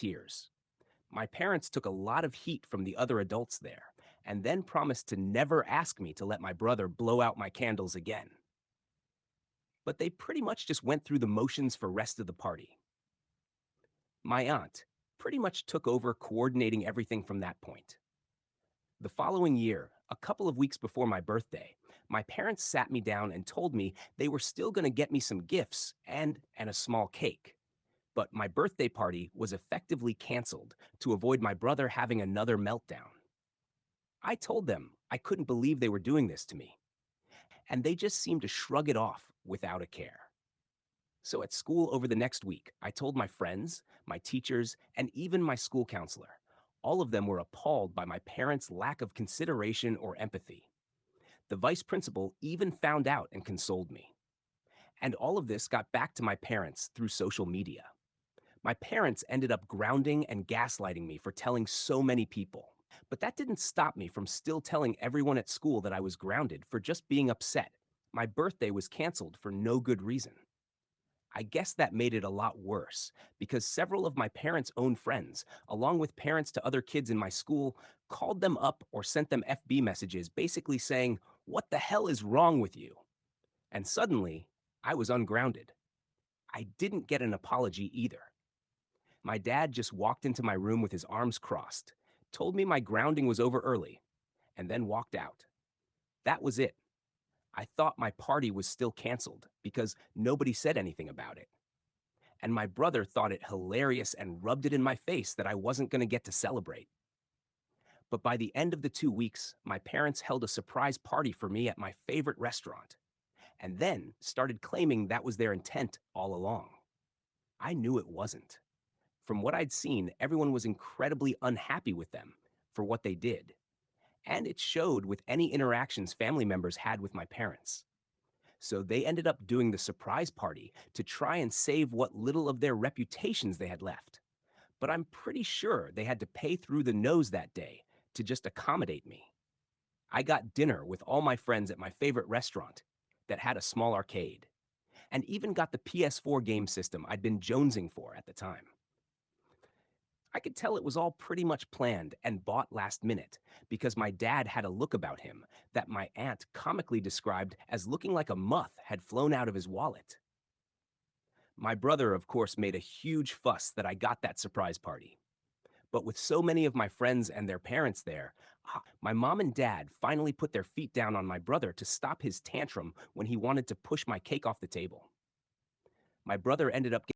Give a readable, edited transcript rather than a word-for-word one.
tears. My parents took a lot of heat from the other adults there and then promised to never ask me to let my brother blow out my candles again. But they pretty much just went through the motions for rest of the party. My aunt pretty much took over coordinating everything from that point. The following year, a couple of weeks before my birthday, my parents sat me down and told me they were still going to get me some gifts and a small cake. But my birthday party was effectively canceled to avoid my brother having another meltdown. I told them I couldn't believe they were doing this to me, and they just seemed to shrug it off without a care. So at school over the next week, I told my friends, my teachers, and even my school counselor. All of them were appalled by my parents' lack of consideration or empathy. The vice principal even found out and consoled me. And all of this got back to my parents through social media. My parents ended up grounding and gaslighting me for telling so many people. But that didn't stop me from still telling everyone at school that I was grounded for just being upset. My birthday was canceled for no good reason. I guess that made it a lot worse because several of my parents' own friends, along with parents to other kids in my school, called them up or sent them FB messages basically saying, "What the hell is wrong with you?" And suddenly, I was ungrounded. I didn't get an apology either. My dad just walked into my room with his arms crossed, told me my grounding was over early, and then walked out. That was it. I thought my party was still canceled because nobody said anything about it. And my brother thought it hilarious and rubbed it in my face that I wasn't going to get to celebrate. But by the end of the 2 weeks, my parents held a surprise party for me at my favorite restaurant, and then started claiming that was their intent all along. I knew it wasn't. From what I'd seen, everyone was incredibly unhappy with them for what they did, and it showed with any interactions family members had with my parents. So they ended up doing the surprise party to try and save what little of their reputations they had left. But I'm pretty sure they had to pay through the nose that day to just accommodate me. I got dinner with all my friends at my favorite restaurant that had a small arcade, and even got the PS4 game system I'd been jonesing for at the time. I could tell it was all pretty much planned and bought last minute because my dad had a look about him that my aunt comically described as looking like a moth had flown out of his wallet. My brother, of course, made a huge fuss that I got that surprise party. But with so many of my friends and their parents there, my mom and dad finally put their feet down on my brother to stop his tantrum when he wanted to push my cake off the table. My brother ended up